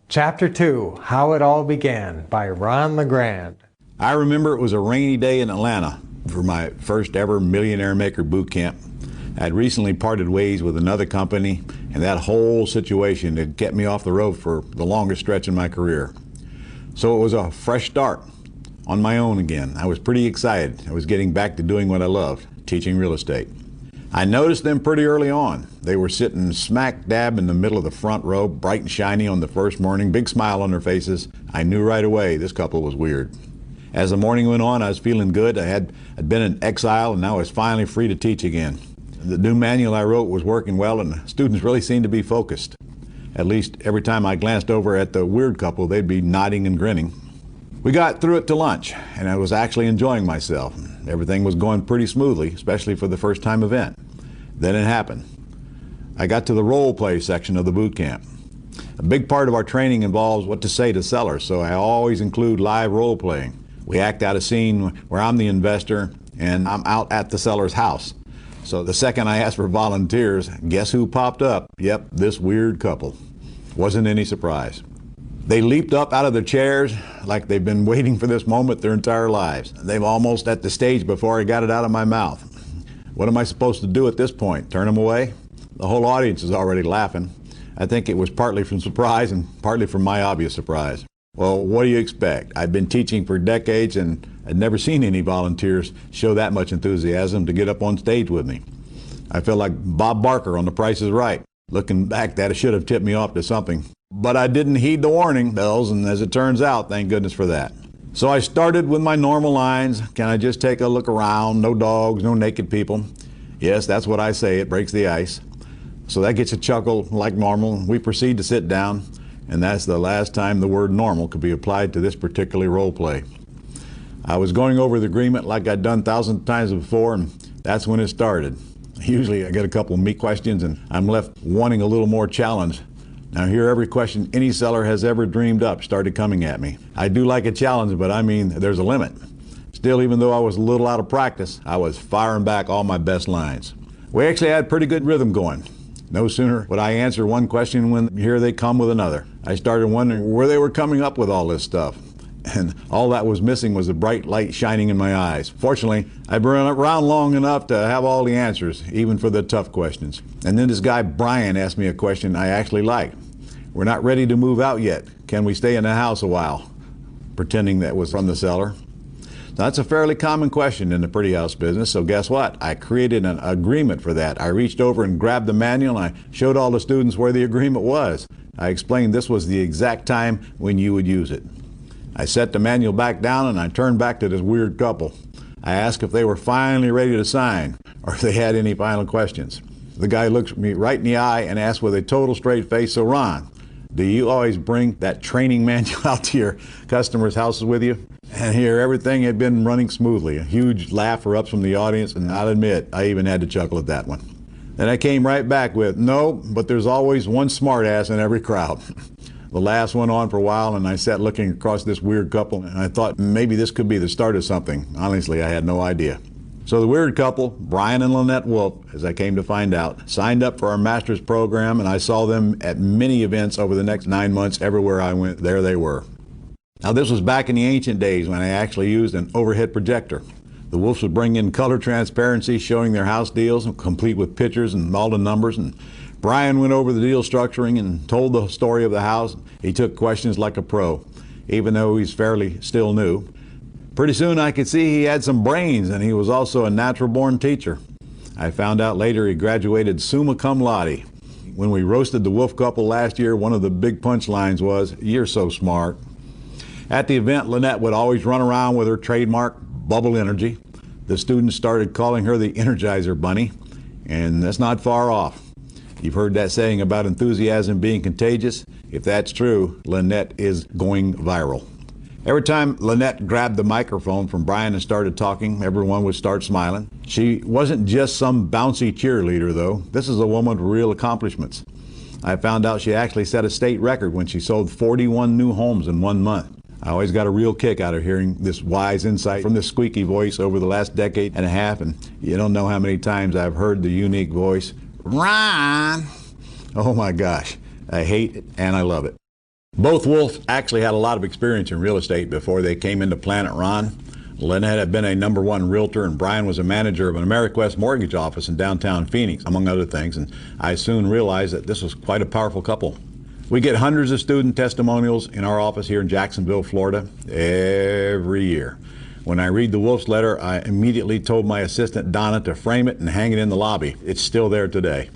Chapter 2, How It All Began by Ron LeGrand. I remember it was a rainy day in Atlanta for my first ever Millionaire Maker boot camp. I'd recently parted ways with another company, and that whole situation had kept me off the road for the longest stretch in my career. So it was a fresh start on my own again. I was pretty excited. I was getting back to doing what I loved, teaching real estate. I noticed them pretty early on. They were sitting smack dab in the middle of the front row, bright and shiny on the first morning, big smile on their faces. I knew right away this couple was weird. As the morning went on, I was feeling good. I'd been in exile, and now I was finally free to teach again. The new manual I wrote was working well, and the students really seemed to be focused. At least every time I glanced over at the weird couple, they'd be nodding and grinning. We got through it to lunch, and I was actually enjoying myself. Everything was going pretty smoothly, especially for the first time event. Then it happened. I got to the role play section of the boot camp. A big part of our training involves what to say to sellers, so I always include live role playing. We act out a scene where I'm the investor and I'm out at the seller's house. So the second I asked for volunteers, guess who popped up? Yep, this weird couple. Wasn't any surprise. They leaped up out of their chairs like they've been waiting for this moment their entire lives. They were almost at the stage before I got it out of my mouth. What am I supposed to do at this point? Turn them away? The whole audience is already laughing. I think it was partly from surprise and partly from my obvious surprise. Well, what do you expect? I've been teaching for decades and I'd never seen any volunteers show that much enthusiasm to get up on stage with me. I feel like Bob Barker on The Price is Right. Looking back, that should have tipped me off to something. But I didn't heed the warning bells, and as it turns out, thank goodness for that. So I started with my normal lines. Can I just take a look around? No dogs, no naked people. Yes, that's what I say. It breaks the ice. So that gets a chuckle like normal. We proceed to sit down, and that's the last time the word normal could be applied to this particular role play. I was going over the agreement like I'd done thousands of times before, and that's when it started. Usually I get a couple of meat questions, and I'm left wanting a little more challenge. Now here, every question any seller has ever dreamed up started coming at me. I do like a challenge, but I mean, there's a limit. Still, even though I was a little out of practice, I was firing back all my best lines. We actually had pretty good rhythm going. No sooner would I answer one question when here they come with another. I started wondering where they were coming up with all this stuff. And all that was missing was the bright light shining in my eyes. Fortunately, I'd been around long enough to have all the answers, even for the tough questions. And then this guy Brian asked me a question I actually liked. We're not ready to move out yet. Can we stay in the house a while? Pretending that was from the seller. That's a fairly common question in the pretty house business, so guess what? I created an agreement for that. I reached over and grabbed the manual, and I showed all the students where the agreement was. I explained this was the exact time when you would use it. I set the manual back down, and I turned back to this weird couple. I asked if they were finally ready to sign, or if they had any final questions. The guy looked me right in the eye and asked with a total straight face, "So Ron, do you always bring that training manual out to your customers' houses with you?" And here, everything had been running smoothly. A huge laugh erupts from the audience, and I'll admit, I even had to chuckle at that one. Then I came right back with, "No, but there's always one smartass in every crowd." The last went on for a while, and I sat looking across this weird couple, and I thought maybe this could be the start of something. Honestly, I had no idea. So the weird couple, Brian and Lynette Wolf, as I came to find out, signed up for our master's program, and I saw them at many events over the next 9 months. Everywhere I went, there they were. Now this was back in the ancient days when I actually used an overhead projector. The Wolves would bring in color transparency showing their house deals, complete with pictures and all the numbers, and Brian went over the deal structuring and told the story of the house. He took questions like a pro, even though he's fairly still new. Pretty soon I could see he had some brains, and he was also a natural-born teacher. I found out later he graduated summa cum laude. When we roasted the Wolf couple last year, one of the big punchlines was, "You're so smart." At the event, Lynette would always run around with her trademark bubble energy. The students started calling her the Energizer Bunny, and that's not far off. You've heard that saying about enthusiasm being contagious. If that's true, Lynette is going viral. Every time Lynette grabbed the microphone from Brian and started talking, everyone would start smiling. She wasn't just some bouncy cheerleader, though. This is a woman with real accomplishments. I found out she actually set a state record when she sold 41 new homes in 1 month. I always got a real kick out of hearing this wise insight from this squeaky voice over the last decade and a half, and you don't know how many times I've heard the unique voice, "Ron!" Oh my gosh, I hate it and I love it. Both Wolfs actually had a lot of experience in real estate before they came into Planet Ron. Lynette had been a #1 realtor, and Brian was a manager of an AmeriQuest mortgage office in downtown Phoenix, among other things, and I soon realized that this was quite a powerful couple. We get hundreds of student testimonials in our office here in Jacksonville, Florida, every year. When I read the Wolf's letter, I immediately told my assistant Donna to frame it and hang it in the lobby. It's still there today.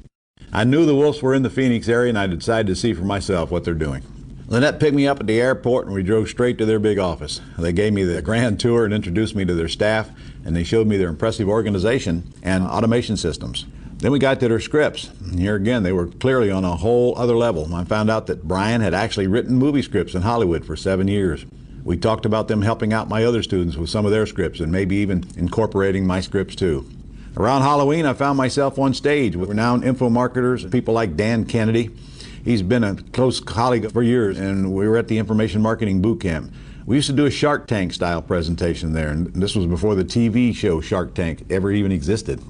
I knew the Wolfs were in the Phoenix area, and I decided to see for myself what they're doing. Lynette picked me up at the airport, and we drove straight to their big office. They gave me the grand tour and introduced me to their staff, and they showed me their impressive organization and automation systems. Then we got to their scripts. And here again, they were clearly on a whole other level. I found out that Brian had actually written movie scripts in Hollywood for 7 years. We talked about them helping out my other students with some of their scripts and maybe even incorporating my scripts too. Around Halloween, I found myself on stage with renowned info marketers, people like Dan Kennedy. He's been a close colleague for years, and we were at the Information Marketing Boot Camp. We used to do a Shark Tank style presentation there, and this was before the TV show Shark Tank ever even existed.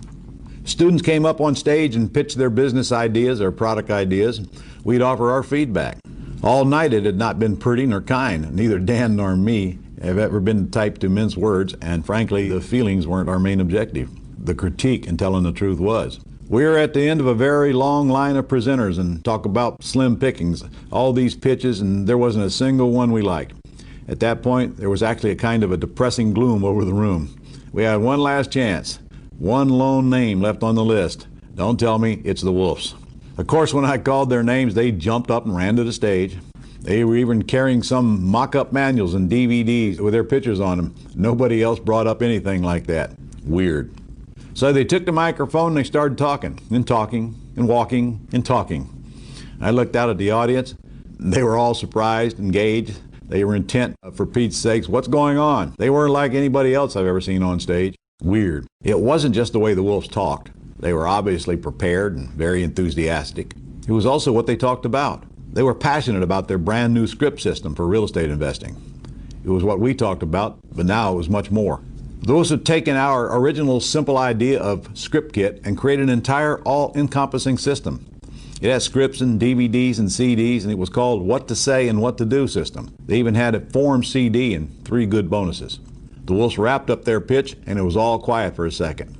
Students came up on stage and pitched their business ideas or product ideas. We'd offer our feedback. All night it had not been pretty nor kind. Neither Dan nor me have ever been the type to mince words, and frankly, the feelings weren't our main objective. The critique and telling the truth was. We were at the end of a very long line of presenters and talk about slim pickings, all these pitches, and there wasn't a single one we liked. At that point, there was actually a kind of a depressing gloom over the room. We had one last chance, one lone name left on the list. Don't tell me it's the Wolfs. Of course, when I called their names, they jumped up and ran to the stage. They were even carrying some mock-up manuals and DVDs with their pictures on them. Nobody else brought up anything like that. Weird. So they took the microphone and they started talking and walking and talking. I looked out at the audience. They were all surprised, engaged. They were intent, for Pete's sakes, what's going on? They weren't like anybody else I've ever seen on stage. Weird. It wasn't just the way the Wolfs talked. They were obviously prepared and very enthusiastic. It was also what they talked about. They were passionate about their brand new script system for real estate investing. It was what we talked about, but now it was much more. Those had taken our original simple idea of ScriptKit and created an entire all-encompassing system. It had scripts and DVDs and CDs, and it was called What to Say and What to Do system. They even had a form CD and 3 good bonuses. The Wolfs wrapped up their pitch, and it was all quiet for a second.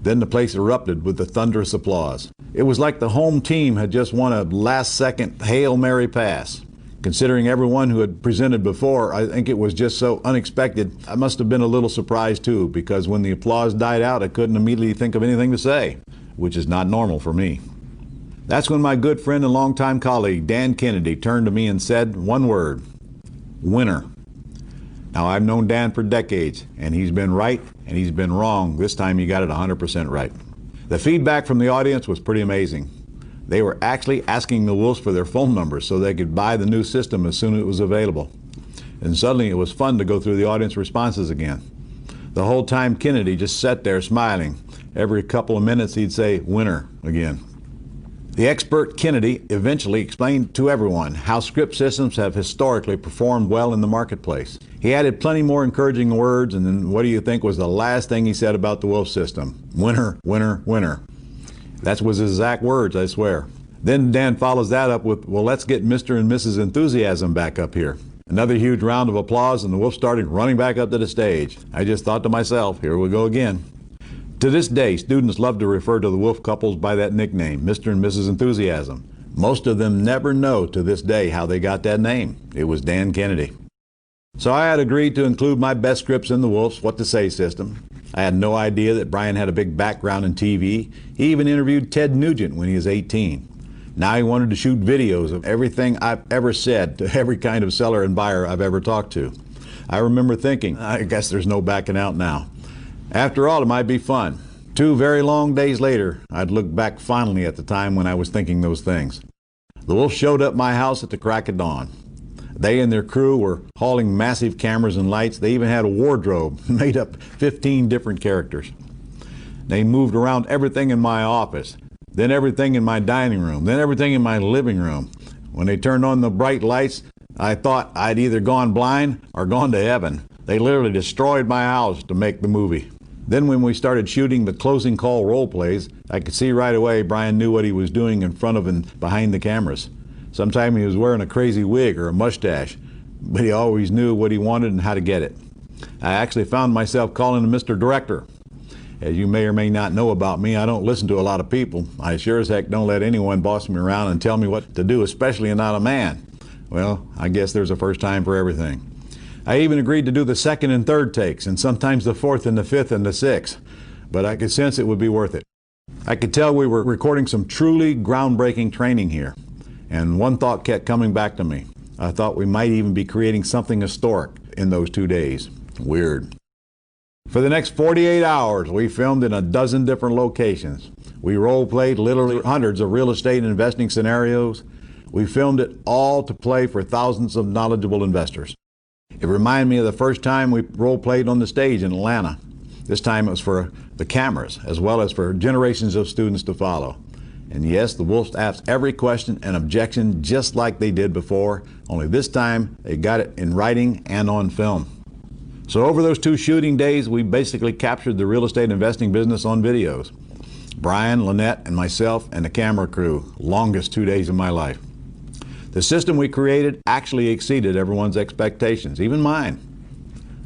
Then the place erupted with the thunderous applause. It was like the home team had just won a last-second Hail Mary pass. Considering everyone who had presented before, I think it was just so unexpected. I must have been a little surprised too, because when the applause died out, I couldn't immediately think of anything to say, which is not normal for me. That's when my good friend and longtime colleague, Dan Kennedy, turned to me and said one word: winner. Now, I've known Dan for decades, and he's been right and he's been wrong. This time he got it 100% right. The feedback from the audience was pretty amazing. They were actually asking the Wolfs for their phone numbers so they could buy the new system as soon as it was available. And suddenly it was fun to go through the audience responses again. The whole time Kennedy just sat there smiling. Every couple of minutes he'd say, winner, again. The expert Kennedy eventually explained to everyone how script systems have historically performed well in the marketplace. He added plenty more encouraging words, and then what do you think was the last thing he said about the Wolf system? Winner, winner, winner. That was his exact words, I swear. Then Dan follows that up with, well, let's get Mr. and Mrs. Enthusiasm back up here. Another huge round of applause, and the Wolf started running back up to the stage. I just thought to myself, here we go again. To this day, students love to refer to the Wolf couples by that nickname, Mr. and Mrs. Enthusiasm. Most of them never know to this day how they got that name. It was Dan Kennedy. So I had agreed to include my best scripts in the Wolf's What to Say system. I had no idea that Brian had a big background in TV. He even interviewed Ted Nugent when he was 18. Now he wanted to shoot videos of everything I've ever said to every kind of seller and buyer I've ever talked to. I remember thinking, I guess there's no backing out now. After all, it might be fun. 2 very long days later, I'd look back fondly at the time when I was thinking those things. The Wolf showed up at my house at the crack of dawn. They and their crew were hauling massive cameras and lights. They even had a wardrobe made up 15 different characters. They moved around everything in my office, then everything in my dining room, then everything in my living room. When they turned on the bright lights, I thought I'd either gone blind or gone to heaven. They literally destroyed my house to make the movie. Then when we started shooting the closing call role plays, I could see right away Brian knew what he was doing in front of and behind the cameras. Sometimes he was wearing a crazy wig or a mustache, but he always knew what he wanted and how to get it. I actually found myself calling him Mr. Director. As you may or may not know about me, I don't listen to a lot of people. I sure as heck don't let anyone boss me around and tell me what to do, especially not a man. Well, I guess there's a first time for everything. I even agreed to do the second and third takes, and sometimes the fourth and the fifth and the sixth, but I could sense it would be worth it. I could tell we were recording some truly groundbreaking training here, and one thought kept coming back to me. I thought we might even be creating something historic in those 2 days. Weird. For the next 48 hours, we filmed in a dozen different locations. We role-played literally hundreds of real estate investing scenarios. We filmed it all to play for thousands of knowledgeable investors. It reminded me of the first time we role-played on the stage in Atlanta. This time it was for the cameras, as well as for generations of students to follow. And yes, the Wolfs asked every question and objection just like they did before, only this time they got it in writing and on film. So over those 2 shooting days, we basically captured the real estate investing business on videos. Brian, Lynette, and myself and the camera crew, longest 2 days of my life. The system we created actually exceeded everyone's expectations, even mine.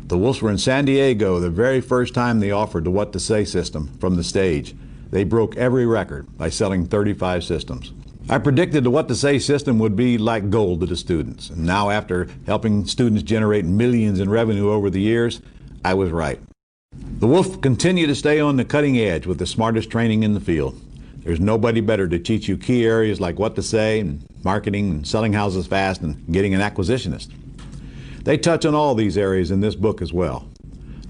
The Wolfs were in San Diego the very first time they offered the What to Say system from the stage. They broke every record by selling 35 systems. I predicted the What to Say system would be like gold to the students. And now, after helping students generate millions in revenue over the years, I was right. The Wolf continue to stay on the cutting edge with the smartest training in the field. There's nobody better to teach you key areas like what to say, and marketing, and selling houses fast, and getting an acquisitionist. They touch on all these areas in this book as well.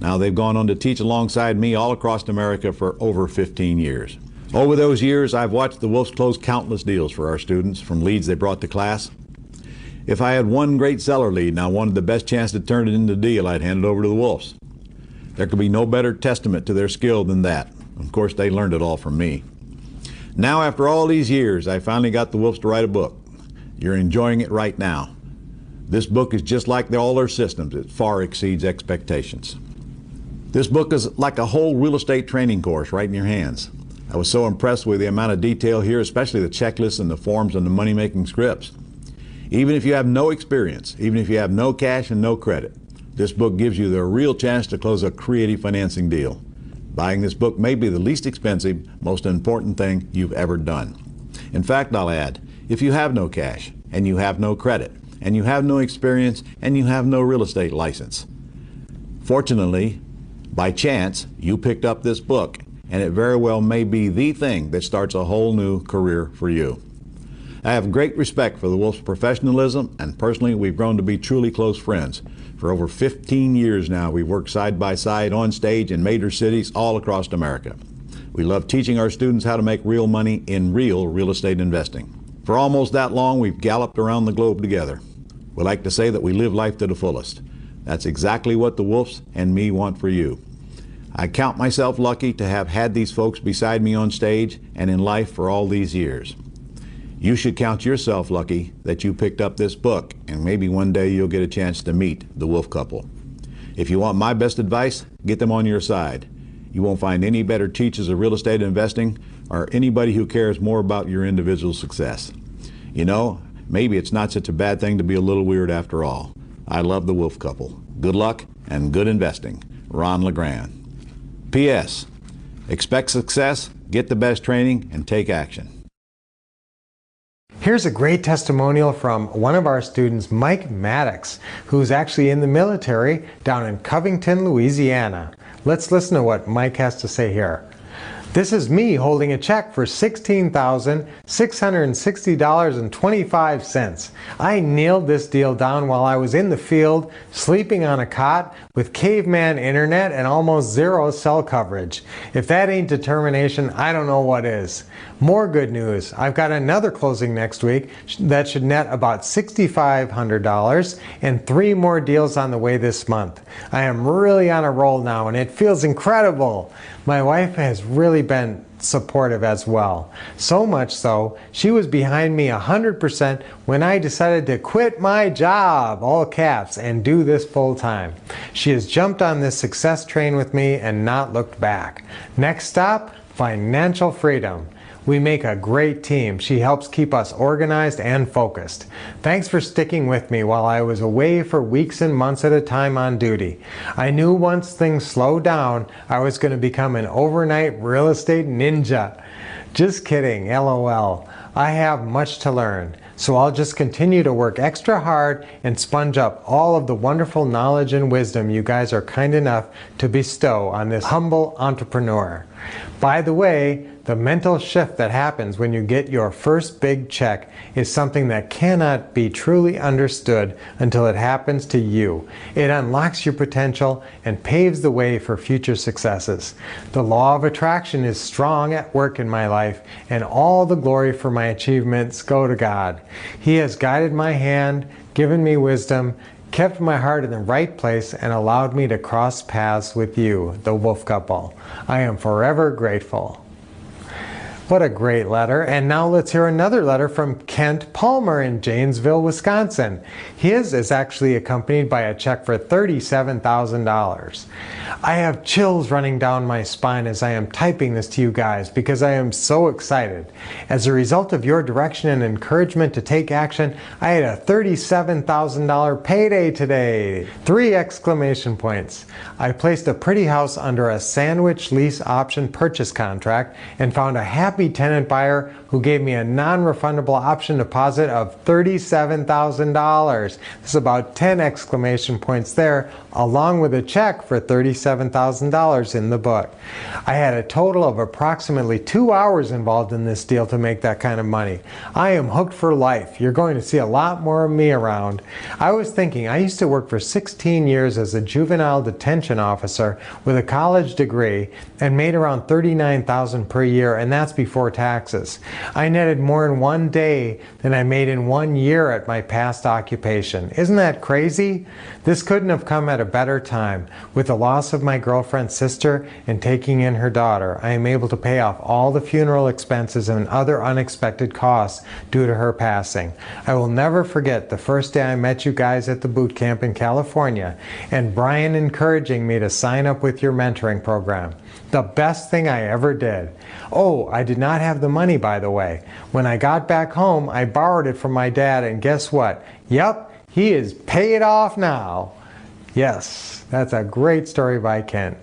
Now they've gone on to teach alongside me all across America for over 15 years. Over those years, I've watched the Wolfs close countless deals for our students from leads they brought to class. If I had one great seller lead and I wanted the best chance to turn it into a deal, I'd hand it over to the Wolfs. There could be no better testament to their skill than that. Of course, they learned it all from me. Now, after all these years, I finally got the Wolfs to write a book. You're enjoying it right now. This book is just like all their systems. It far exceeds expectations. This book is like a whole real estate training course right in your hands. I was so impressed with the amount of detail here, especially the checklists and the forms and the money-making scripts. Even if you have no experience, even if you have no cash and no credit, this book gives you the real chance to close a creative financing deal. Buying this book may be the least expensive, most important thing you've ever done. In fact, I'll add, if you have no cash, and you have no credit, and you have no experience, and you have no real estate license, fortunately, by chance, you picked up this book, and it very well may be the thing that starts a whole new career for you. I have great respect for the Wolf's professionalism, and personally, we've grown to be truly close friends. For over 15 years now, we've worked side by side on stage in major cities all across America. We love teaching our students how to make real money in real estate investing. For almost that long, we've galloped around the globe together. We like to say that we live life to the fullest. That's exactly what the Wolfs and me want for you. I count myself lucky to have had these folks beside me on stage and in life for all these years. You should count yourself lucky that you picked up this book, and maybe one day you'll get a chance to meet the Wolf couple. If you want my best advice, get them on your side. You won't find any better teachers of real estate investing or anybody who cares more about your individual success. You know, maybe it's not such a bad thing to be a little weird after all. I love the Wolf couple. Good luck and good investing. Ron LeGrand. P.S. Expect success, get the best training, and take action. Here's a great testimonial from one of our students, Mike Maddox, who's actually in the military down in Covington, Louisiana. Let's listen to what Mike has to say here. This is me holding a check for $16,660.25. I nailed this deal down while I was in the field, sleeping on a cot with caveman internet and almost zero cell coverage. If that ain't determination, I don't know what is. More good news. I've got another closing next week that should net about $6,500 and 3 more deals on the way this month. I am really on a roll now and it feels incredible. My wife has really been supportive as well. So much so, she was behind me 100% when I decided to quit my job, all caps, and do this full time. She has jumped on this success train with me and not looked back. Next stop, financial freedom. We make a great team. She helps keep us organized and focused. Thanks for sticking with me while I was away for weeks and months at a time on duty. I knew once things slowed down, I was going to become an overnight real estate ninja. Just kidding, LOL. I have much to learn, so I'll just continue to work extra hard and sponge up all of the wonderful knowledge and wisdom you guys are kind enough to bestow on this humble entrepreneur. By the way, the mental shift that happens when you get your first big check is something that cannot be truly understood until it happens to you. It unlocks your potential and paves the way for future successes. The law of attraction is strong at work in my life, and all the glory for my achievements go to God. He has guided my hand, given me wisdom, kept my heart in the right place, and allowed me to cross paths with you, the Wolf couple. I am forever grateful. What a great letter. And now let's hear another letter from Kent Palmer in Janesville, Wisconsin. His is actually accompanied by a check for $37,000. I have chills running down my spine as I am typing this to you guys because I am so excited. As a result of your direction and encouragement to take action, I had a $37,000 payday today. 3 exclamation points. I placed a pretty house under a sandwich lease option purchase contract and found a happy tenant buyer who gave me a non-refundable option deposit of $37,000. This is about 10 exclamation points there, along with a check for $37,000 in the book. I had a total of approximately 2 hours involved in this deal to make that kind of money. I am hooked for life. You're going to see a lot more of me around. I was thinking, I used to work for 16 years as a juvenile detention officer with a college degree and made around $39,000 per year, and that's before taxes. I netted more in one day than I made in 1 year at my past occupation. Isn't that crazy? This couldn't have come at a better time. With the loss of my girlfriend's sister and taking in her daughter, I am able to pay off all the funeral expenses and other unexpected costs due to her passing. I will never forget the first day I met you guys at the boot camp in California and Brian encouraging me to sign up with your mentoring program. The best thing I ever did. Oh, I did not have the money, by the way. When I got back home, I borrowed it from my dad, and guess what? Yep, he is paid off now. Yes, that's a great story by Kent.